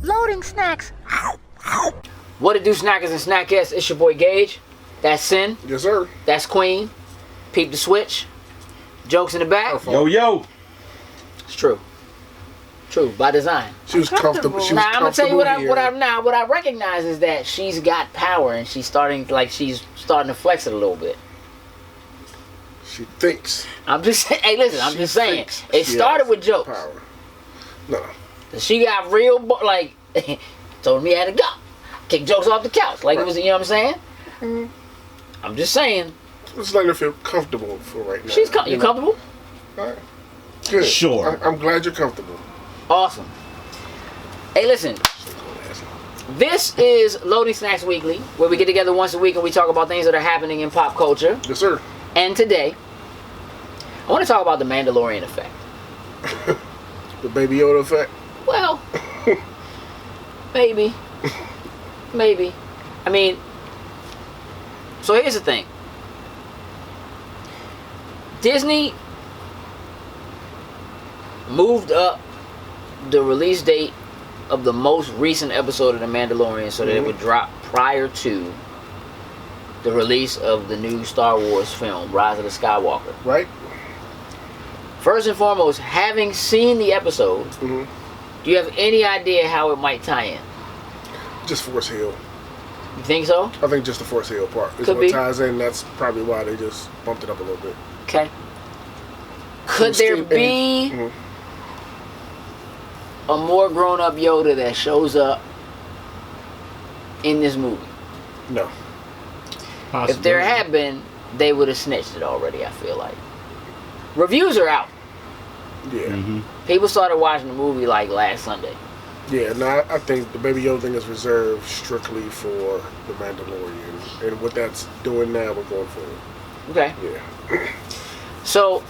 Loading snacks. What it do, snackers and snackettes? It's your boy Gage. That's Sin. Yes, sir. That's Queen. Peep the switch. Jokes in the back. Yo. It's true. True, by design. She was comfortable. She was Now I'm gonna tell you what here. what I recognize is that she's got power and she's starting to flex it a little bit. She thinks. I'm just saying. Hey, listen. I'm just saying. It started with jokes. Power. No. She got real told me I had to go. Kick jokes off the couch like it was. You know what I'm saying? Mm-hmm. I'm just saying. Just letting her feel comfortable for right now. You comfortable? All right. Good. Sure. I'm glad you're comfortable. Awesome. Hey, listen. This is Loading Snacks Weekly, where we get together once a week and we talk about things that are happening in pop culture. Yes, sir. And today, I want to talk about the Mandalorian Effect. The Baby Yoda effect? Well, maybe. Maybe. I mean, so here's the thing. Disney moved up the release date of the most recent episode of The Mandalorian so that it would drop prior to the release of the new Star Wars film, Rise of the Skywalker. Right. First and foremost, having seen the episode, do you have any idea how it might tie in? Just Force Hill. You think so? I think just the Force Hill part is Could what be. ties in. That's probably why they just bumped it up a little bit. Okay. Could there be a more grown-up Yoda that shows up in this movie? No. If there had been, they would have snitched it already, I feel like. Reviews are out. Yeah. People started watching the movie like last Sunday. Yeah, no, I think the Baby Yoda thing is reserved strictly for the Mandalorian. And what that's doing now, we're going forward. Okay. Yeah. So,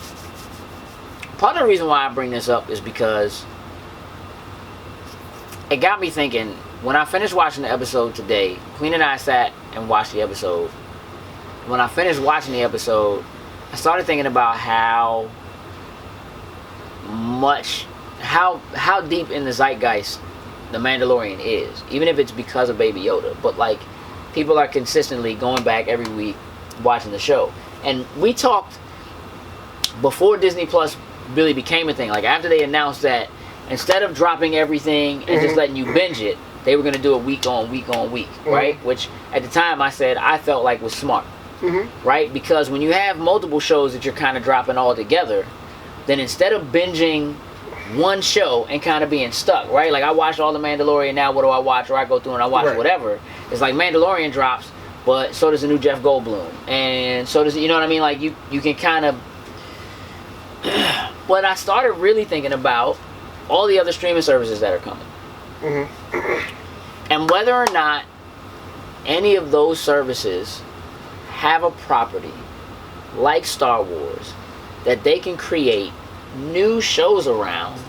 part of the reason why I bring this up is because it got me thinking. When I finished watching the episode today, Queen and I sat and watched the episode. When I finished watching the episode, I started thinking about how deep in the zeitgeist the Mandalorian is, even if it's because of Baby Yoda. But like, people are consistently going back every week watching the show. And we talked before Disney Plus really became a thing. Like, after they announced that instead of dropping everything and just letting you binge it, they were going to do it week on week, right? Which at the time I said I felt like was smart, right? Because when you have multiple shows that you're kind of dropping all together, then instead of binging one show and kind of being stuck, right? Like, I watched all the Mandalorian, now what do I watch? Or I go through and I watch whatever. It's like Mandalorian drops, but so does the new Jeff Goldblum. And so does, you know what I mean? Like, you can kind of... But I started really thinking about all the other streaming services that are coming. And whether or not any of those services have a property like Star Wars that they can create new shows around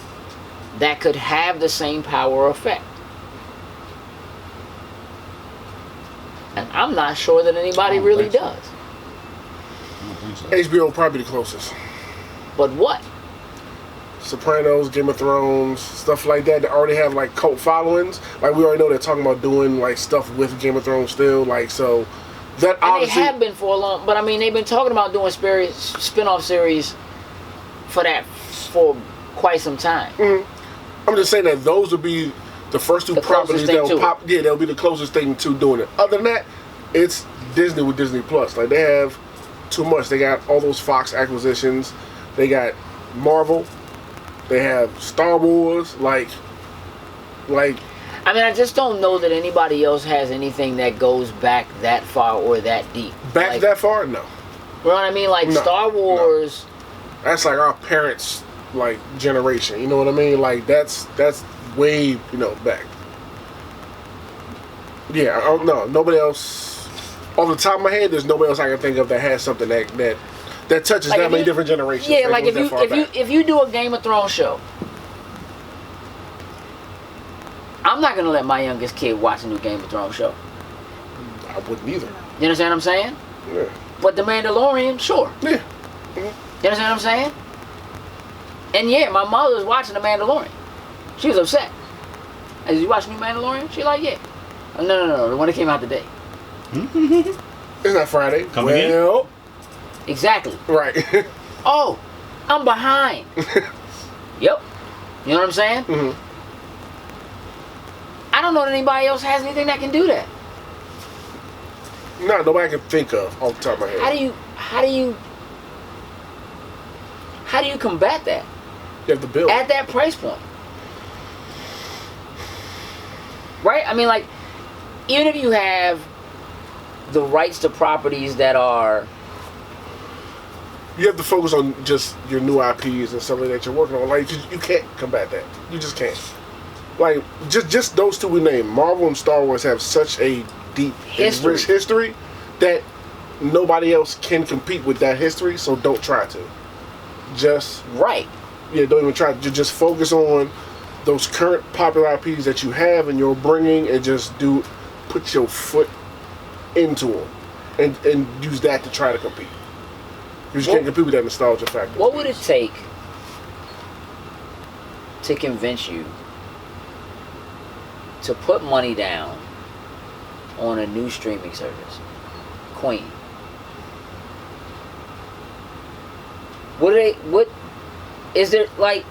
that could have the same power effect. And I'm not sure that anybody really does. I don't think so. HBO probably the closest. But what? Sopranos, Game of Thrones, stuff like that already have like cult followings. Like, we already know they're talking about doing like stuff with Game of Thrones still. Like, so that And obviously they have been for a long, but I mean, they've been talking about doing spin-off series for quite some time. I'm just saying that those would be the first two The properties closest thing that will to pop. Yeah, they'll be the closest thing to doing it. Other than that, it's Disney with Disney Plus. Like, they have too much. They got all those Fox acquisitions. They got Marvel. They have Star Wars. Like. I mean, I just don't know that anybody else has anything that goes back that far or that deep. Back Like, that far? No. You know what I mean? Like, No, Star Wars. That's like our parents' like generation. You know what I mean? Like, that's way, back. Yeah, I don't know. Nobody else, off the top of my head, there's nobody else I can think of that has something that touches Like, that if many you- different generations. Yeah, that like goes that far back. if you do a Game of Thrones show, I'm not gonna let my youngest kid watch a new Game of Thrones show. I wouldn't either. You understand what I'm saying? Yeah. But The Mandalorian, sure. Yeah. You understand what I'm saying? And yeah, my mother was watching The Mandalorian. She was upset. Did you watch New Mandalorian? She like, yeah. Oh, no, the one that came out today. It's not Friday. Come again? Exactly. Right. Oh, I'm behind. Yep. You know what I'm saying? Mm-hmm. I don't know that anybody else has anything that can do that. No, nobody can think of off the top of my head. How do you combat that You have to build. at that price point? Right? I mean, like, even if you have the rights to properties that are, You have to focus on just your new IPs and something that you're working on. Like, you can't combat that. You just can't. Like, just those two we named, Marvel and Star Wars have such a deep and rich history that nobody else can compete with that history, so don't try to. Just, right. yeah, don't even try to. Just focus on those current popular IPs that you have and you're bringing, and just put your foot into them and use that to try to compete. You just can't compete with that nostalgia factor. What would it take to convince you to put money down on a new streaming service? Queen. What is there, like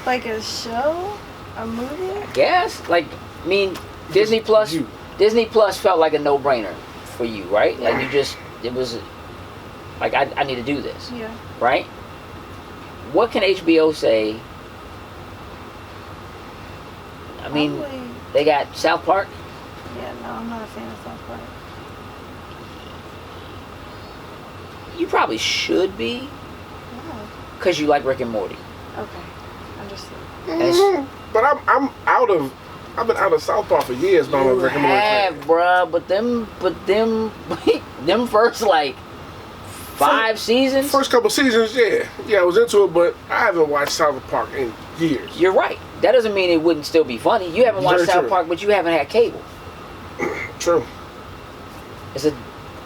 a show? A movie? I guess, like, I mean, Disney Plus felt like a no-brainer for you, right? Like, it was like, I need to do this. Yeah. Right? What can HBO say? I mean, Probably, they got South Park. yeah, no, I'm not a fan of South Park. You probably should be, No. because you like Rick and Morty. Okay. Understood. But I've been out of South Park for years, but I'm a You Rick and Morty have, fan. bruh, but them first, like, 5 seasons? First couple seasons, yeah, I was into it, but I haven't watched South Park in years. You're right. That doesn't mean it wouldn't still be funny. You haven't watched Very South true. Park, but you haven't had cable. True. It's a,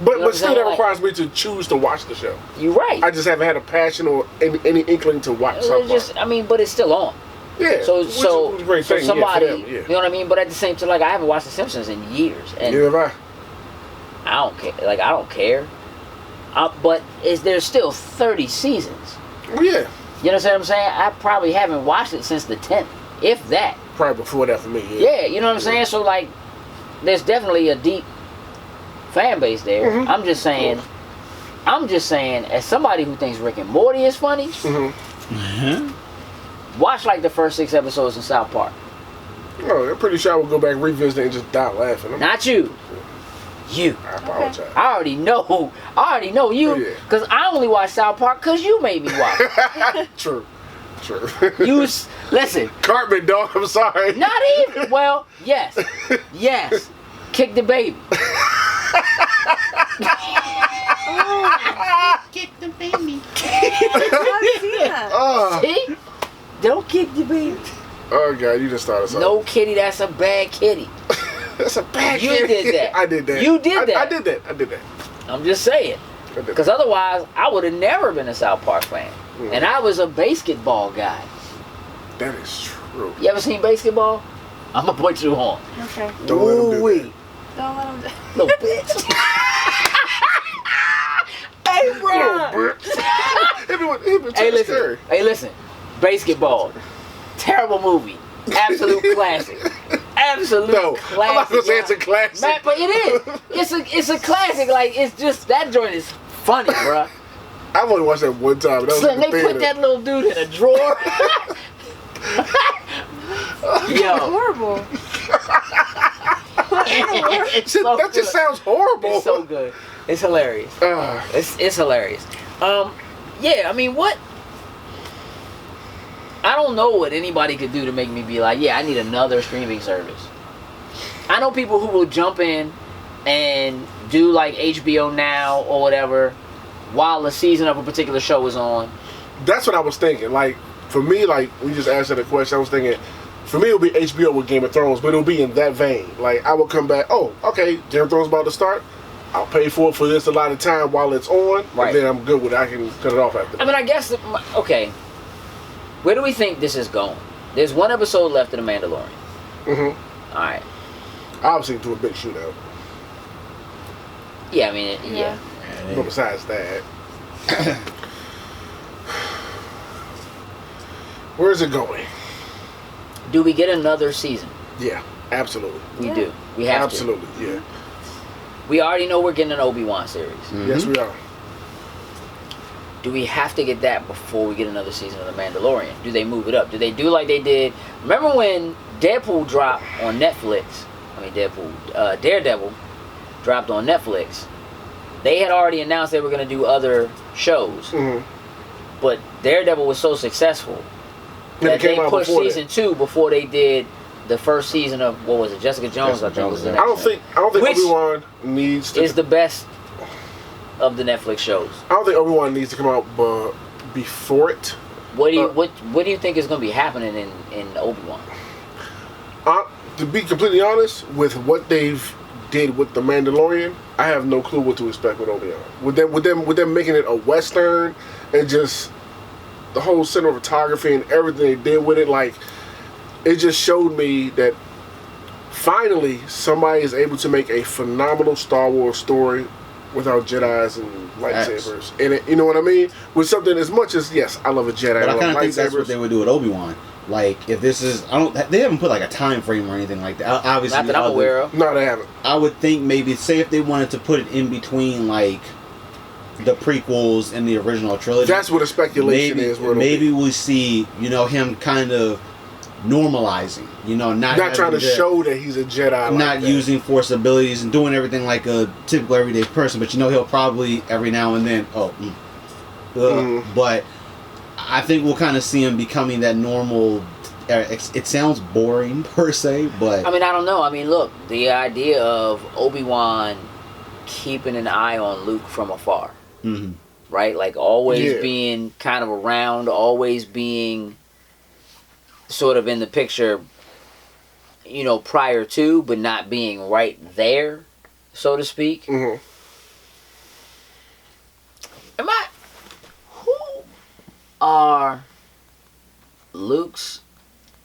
But You know what I'm still, saying? that Like- requires me to choose to watch the show. you're right. I just haven't had a passion or any inkling to watch South Park. Just, I mean, but it's still on. Yeah, So, which is a great thing, yeah, for somebody, them, yeah. you know what I mean? But at the same time, like, I haven't watched The Simpsons in years, and Neither have I. I don't care. Like, I don't care. But there's still 30 seasons. Well, yeah, You know what I'm saying? I probably haven't watched it since the 10th, if that. probably before that for me. Yeah, you know what I'm saying? So, like, there's definitely a deep fan base there. Mhm. I'm just saying, as somebody who thinks Rick and Morty is funny, watch, like, the first 6 episodes of South Park. Oh, I'm pretty sure I would go back, revisit it, and just die laughing. Not you. You. I apologize. I already know you, Oh, yeah. because I only watch South Park because you made me watch it. True. Listen, Cartman, dog, I'm sorry. not even, well, yes, kick the baby. Kick the baby. I've seen that. Oh, See? Don't kick the baby. oh, God, you just started something. No kitty, that's a bad kitty. That's a bad You kid. did that. I did that. You did that. I did that. I'm just saying. Because otherwise, I would have never been a South Park fan. Mm. And I was a basketball guy. That is true. You ever seen basketball? I'm going to put you on. Okay. Don't let him do Ooh-wee. Don't let him do Little bitch. Hey, bro. Hey, listen. Basketball. Terrible movie. Absolute classic. Absolute classic. I'm not gonna say it's a classic. Man, but it is. It's a classic. Like, it's just, that joint is funny, bruh. I've only watched that one time. That was Son, in they the put that little dude in a drawer. Yo. horrible. It's so That just good. sounds horrible. It's so good. It's hilarious. It's hilarious. Yeah, I mean, what? I don't know what anybody could do to make me be like, yeah, I need another streaming service. I know people who will jump in and do like HBO Now or whatever while the season of a particular show is on. That's what I was thinking. Like, for me, like, we just answered the question. I was thinking, for me, it would be HBO with Game of Thrones, but it'll be in that vein. Like, I will come back, oh, okay, Game of Thrones about to start. I'll pay for it for this a lot of time while it's on, Right. and then I'm good with it. I can cut it off after I mean, I guess, okay, where do we think this is going? There's one episode left of The Mandalorian. Mm-hmm. All right. Obviously, to a big shootout. Yeah, I mean, yeah. But besides that, where's it going? Do we get another season? Yeah, absolutely. We Yeah. do. We have Absolutely, to. yeah. We already know we're getting an Obi-Wan series. Mm-hmm. Yes, we are. Do we have to get that before we get another season of The Mandalorian? Do they move it up? Do they do like they did? Remember when Deadpool dropped on Netflix? I mean, Daredevil dropped on Netflix. They had already announced they were going to do other shows. Mm-hmm. But Daredevil was so successful And that it came they out pushed before season 2 before they did the first season of, what was it, Jessica Jones, Jessica I think was the Jones, next I don't think Which Obi-Wan needs to. is the best of the Netflix shows. I don't think Obi-Wan needs to come out before it. What do you think is going to be happening in Obi-Wan? To be completely honest, with what they've did with the Mandalorian, I have no clue what to expect with Obi-Wan. With them making it a Western and just the whole cinematography and everything they did with it, like, it just showed me that finally somebody is able to make a phenomenal Star Wars story without Jedis and lightsabers. And it, you know what I mean? With something as much as, yes, I love a Jedi, But I love kind of think that's lightsabers. what they would do with Obi-Wan. Like, if this is, they haven't put like a time frame or anything like that. Obviously, Not that I'm aware of. No, they haven't. I would think maybe, say if they wanted to put it in between like the prequels and the original trilogy. That's what the speculation maybe, is. Where maybe we see, him kind of normalizing, not trying to show that he's a Jedi. not using force abilities and doing everything like a typical everyday person, but he'll probably every now and then but I think we'll kind of see him becoming that normal. It sounds boring per se, but I mean, I don't know. I mean, look, the idea of Obi-Wan keeping an eye on Luke from afar, right? Like always being kind of around, always being sort of in the picture, prior to, but not being right there, so to speak. Mm-hmm. Who are Luke's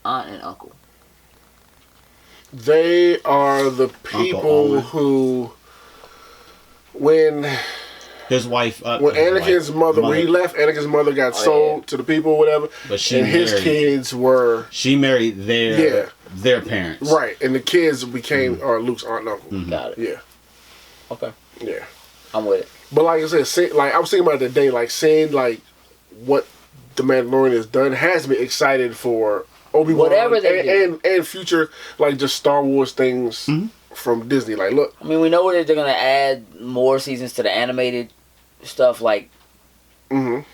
aunt and uncle? They are the people who, when his wife, when Anakin's mother, when he left, Anakin's mother got sold to the people, or whatever. But his kids were. She married their parents, right? And the kids became Luke's aunt and uncle. Got it. Yeah. Okay. Yeah. I'm with it. But like I said, I was thinking about it today, like seeing like what the Mandalorian has done has me excited for Obi-Wan, Whatever they do. and future like just Star Wars things from Disney. Like, look, I mean, we know that they're gonna add more seasons to the animated stuff. Like, I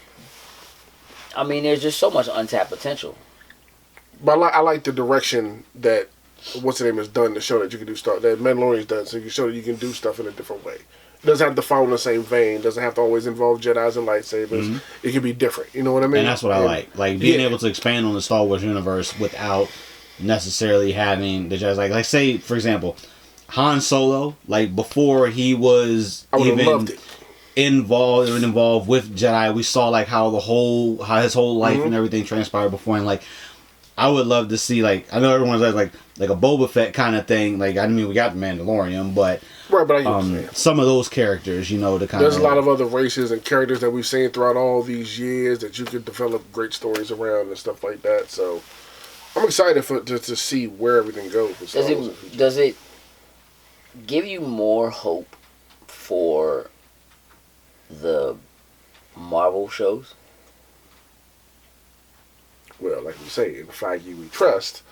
mean, there's just so much untapped potential. but I like the direction that what's the name has done to show that you can do stuff that Mandalorian's done, so you can show that you can do stuff in a different way. It doesn't have to follow in the same vein. Doesn't have to always involve Jedis and lightsabers. It can be different. You know what I mean? And that's what I like. Like being able to expand on the Star Wars universe without necessarily having the Jedi. Like say for example, Han Solo. Like before he was even involved with Jedi, we saw like how his whole life and everything transpired before, and like I would love to see like I know everyone's like a Boba Fett kind of thing. Like I mean we got the Mandalorian, but. Right, but I get what you're saying. Some of those characters, to kind There's a lot of other races and characters that we've seen throughout all these years that you could develop great stories around and stuff like that. So I'm excited to see where everything goes. Does it give you more hope for the Marvel shows? Well, like we say, in Feige we trust.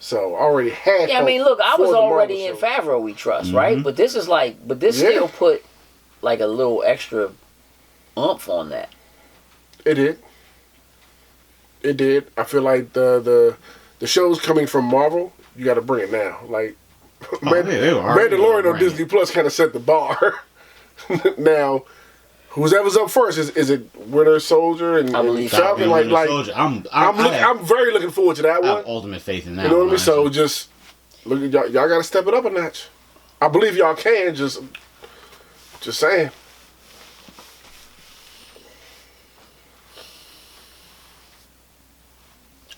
So I already had. Yeah, I mean, look, I for was the already Marvel in show. Favreau we trust, right? But this is still put like a little extra oomph on that. It did. It did. I feel like the shows coming from Marvel, you got to bring it now. Like Mandalorian on Disney Plus kind of set the bar. Now, whoever's up first is it Winter Soldier and I believe Falcon? Soldier. I'm very looking forward to that I one. have ultimate faith in that. You know what I mean? one, So just look at y'all got to step it up a notch. I believe y'all can. Just saying.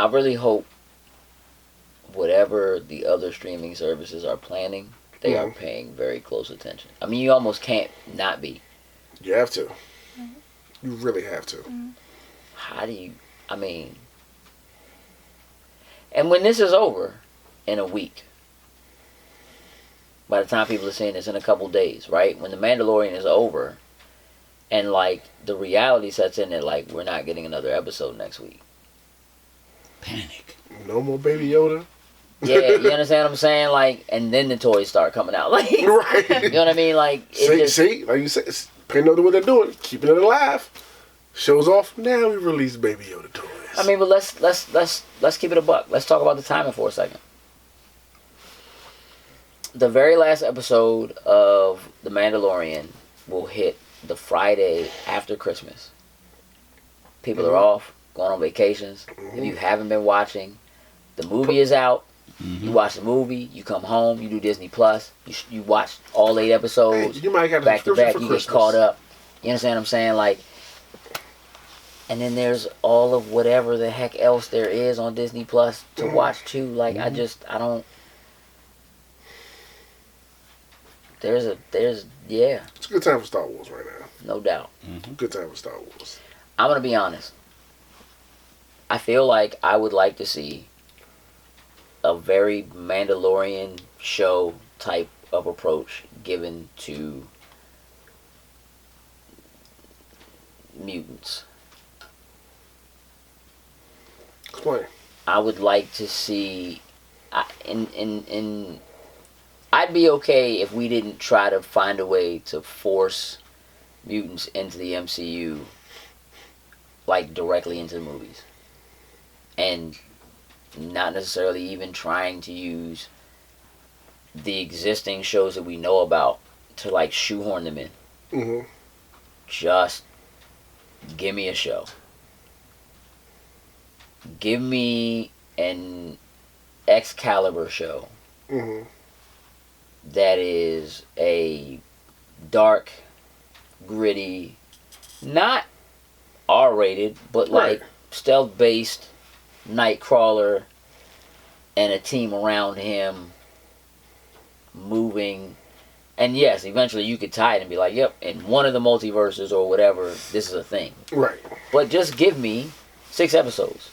I really hope whatever whatever the other streaming services are planning, they are paying very close attention. I mean, you almost can't not be. You have to. You really have to. How do you, I mean, and when this is over in a week, by the time people are seeing this in a couple days, right? When The Mandalorian is over, and like the reality sets in that like we're not getting another episode next week. Panic. No more Baby Yoda. Yeah, you understand what I'm saying? Like, and then the toys start coming out. Like, Right. you know what I mean? Like, it See, like you said, paying attention to what they're doing, keeping it alive. Shows off. Now we release Baby Yoda toys. I mean, but let's keep it a buck. Let's talk about the timing for a second. The very last episode of The Mandalorian will hit the Friday after Christmas. People are off, going on vacations. If you haven't been watching, the movie is out. You watch the movie, you come home, you do Disney Plus, you watch all 8 episodes, Hey, you might got a back to back, subscription for you Christmas. get caught up. You understand what I'm saying? Like, and then there's all of whatever the heck else there is on Disney Plus to watch too. Like, I don't. There's yeah, It's a good time for Star Wars right now. no doubt. Good time for Star Wars. I'm gonna be honest. I feel like I would like to see a very Mandalorian show type of approach given to mutants. Explain. I would like to see, I'd be okay if we didn't try to find a way to force mutants into the MCU, like directly into the movies, and not necessarily even trying to use the existing shows that we know about to like shoehorn them in. Mm-hmm. Just give me a show. Give me an Excalibur show Mm-hmm. that is a dark, gritty, not R-rated, but like Right. stealth-based Nightcrawler and a team around him moving. And yes, eventually you could tie it and be like, yep, in one of the multiverses or whatever, this is a thing. Right. But just give me 6 episodes.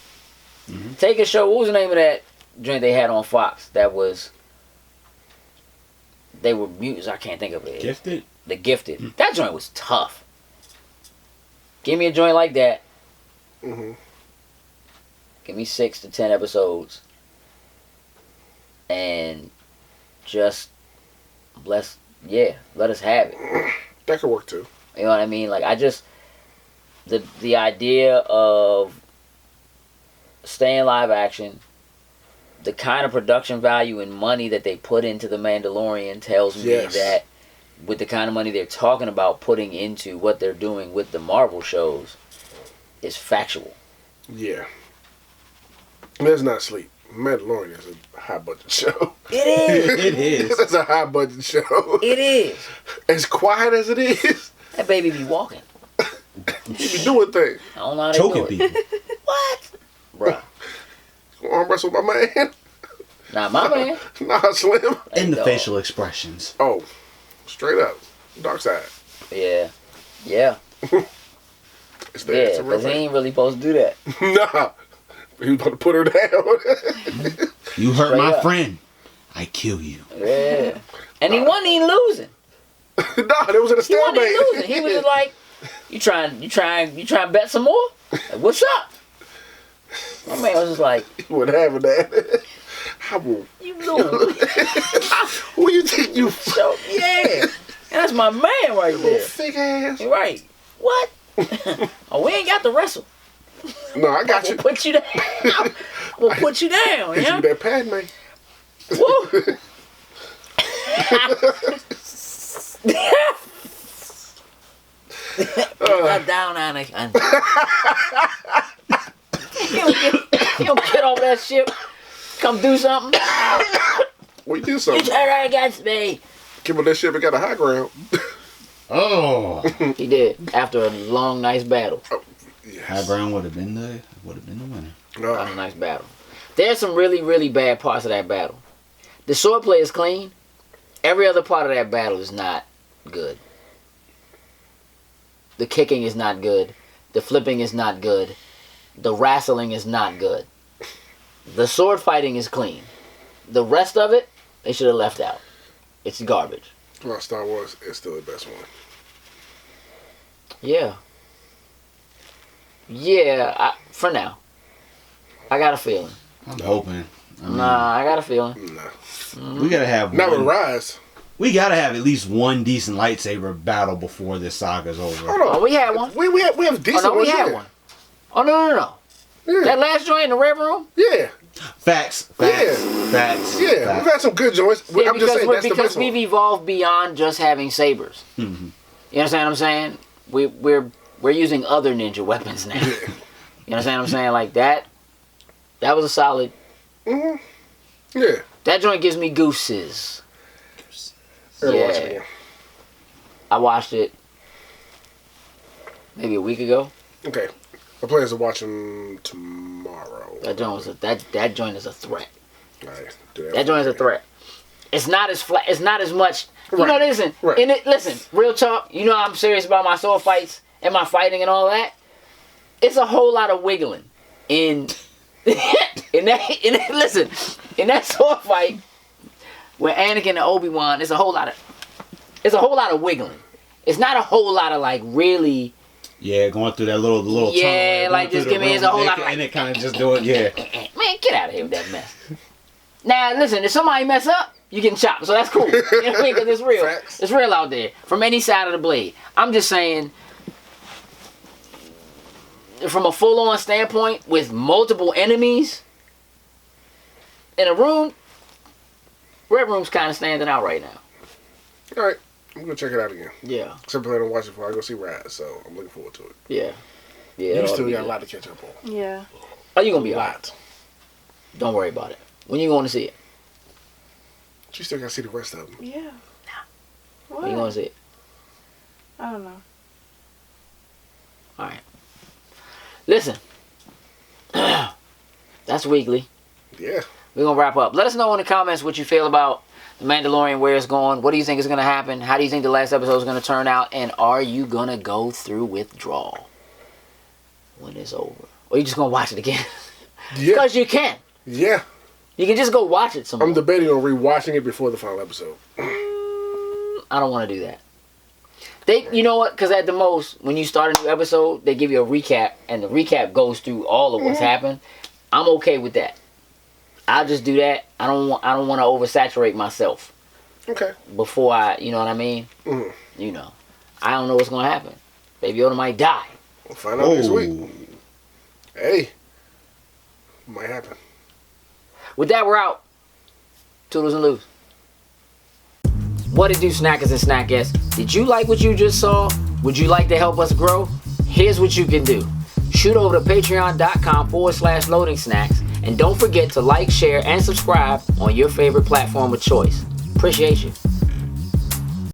Take a show. What was the name of that joint they had on Fox? That was, they were mutants. I can't think of it. Gifted? The Gifted. That joint was tough. Give me a joint like that. Mm-hmm. Give me 6 to 10 episodes. And just let us have it. That could work too. You know what I mean? Like, I just, the idea of staying live action, the kind of production value and money that they put into The Mandalorian tells me Yes. that with the kind of money they're talking about putting into what they're doing with the Marvel shows is factual. Yeah. Let's not sleep. Mandalorian is a high budget show. It is. It is. That's a high budget show. It is. As quiet as it is, That baby be walking. you be doing things. I don't know how they Choking do it. people. What? Bruh. Arm wrestle my man. Nah, my man. Nah, Slim. And the Dog. facial expressions. Oh, straight up. Dark side. Yeah. Yeah. It's there. It's Yeah, a real because he thing. ain't really supposed to do that. Nah. He was about to put her down. You hurt Straight my up. friend, I kill you. Yeah. And he wasn't even losing. Nah, they was in a He wasn't stalemate. even losing. He was just like, you trying to bet some more? Like, what's up? My man was just like, He wasn't having that. I will. you lose. Who you think you So, yeah. And that's my man right little there. thick ass? You're right. What? Oh, we ain't got to wrestle. No, I got We'll you. put you down. We'll put you down, Hit you yeah? with that Padme. Woo. Down, Anakin. You don't get off that ship. Come do something. Well, you did You something. turn right against me. Came on that ship and got a high ground. Oh. He did. After a long, nice battle. High Yes. ground would have been the winner. That was a No. nice battle. There's some really, really bad parts of that battle. The swordplay is clean. Every other part of that battle is not good. The kicking is not good. The flipping is not good. The wrestling is not good. The sword fighting is clean. The rest of it, they should have left out. It's garbage. Well, Star Wars is still the best one. Yeah. Yeah, for now. I got a feeling. I'm hoping. I got a feeling. Nah. We gotta have Not with Rise. We gotta have at least one decent lightsaber battle before this saga's over. Hold on. Oh, we had one. We have decent Oh, no, we ones, had yeah. one. Oh, no. Yeah. That last joint in the red room? Yeah. Facts. Yeah. Facts. Yeah. Facts. We've had some good joints. Yeah, I'm just saying that's the because best we've one. evolved beyond just having sabers. Mm-hmm. You understand what I'm saying? We're using other ninja weapons now. You understand what I'm saying? Like that was a solid. Mm-hmm. Yeah. That joint gives me gooses. Watch it Yeah. again. I watched it maybe a week ago. Okay. My plans to watch them tomorrow. That joint was that joint is a threat. All right. Do That joint is a threat. It's not as flat. It's not as much. You Right. know, listen. Right. In it, listen. Real talk. You know, I'm serious about my sword fights and my fighting and all that. It's a whole lot of wiggling in listen, in that sword fight with Anakin and Obi-Wan. It's a whole lot of wiggling. It's not a whole lot of like really. Yeah, going through that little tunnel. Yeah, there, like going just through give the me room, it's a whole and lot it- of and it kind of just do it. Yeah. Man, get out of here with that mess. Now, listen, if somebody mess up, you getting chopped. So that's cool. You know what I mean? Because it's real. Facts. It's real out there. From any side of the blade. I'm just saying, from a full-on standpoint, with multiple enemies in a room, Red Room's kind of standing out right now. All right. I'm going to check it out again. Yeah. Except plan on watching before I go see Rise, so I'm looking forward to it. Yeah. Yeah. You still got a lot to catch up on. Yeah. Oh, you going to be A all right. lot. Don't worry about it. When you going to see it? You still got to see the rest of them. Yeah. When you going to see it? I don't know. All right. Listen. That's weekly. Yeah. We're going to wrap up. Let us know in the comments what you feel about The Mandalorian, where it's going. What do you think is going to happen? How do you think the last episode is going to turn out? And are you going to go through withdrawal when it's over? Or you just going to watch it again? Yeah. Because you can. Yeah. You can just go watch it some more. I'm debating on rewatching it before the final episode. I don't want to do that. You know what? Because at the most, when you start a new episode, they give you a recap, and the recap goes through all of what's happened. I'm okay with that. I'll just do that. I don't want to oversaturate myself Okay. before I, you know what I mean? Mm-hmm. You know, I don't know what's gonna happen. Baby Yoda might die. We'll find out next week. Hey. Might happen. With that, we're out. Toodles and loos. What it do, snackers and snackettes? Did you like what you just saw? Would you like to help us grow? Here's what you can do. Shoot over to patreon.com/loading snacks. And don't forget to like, share, and subscribe on your favorite platform of choice. Appreciate you.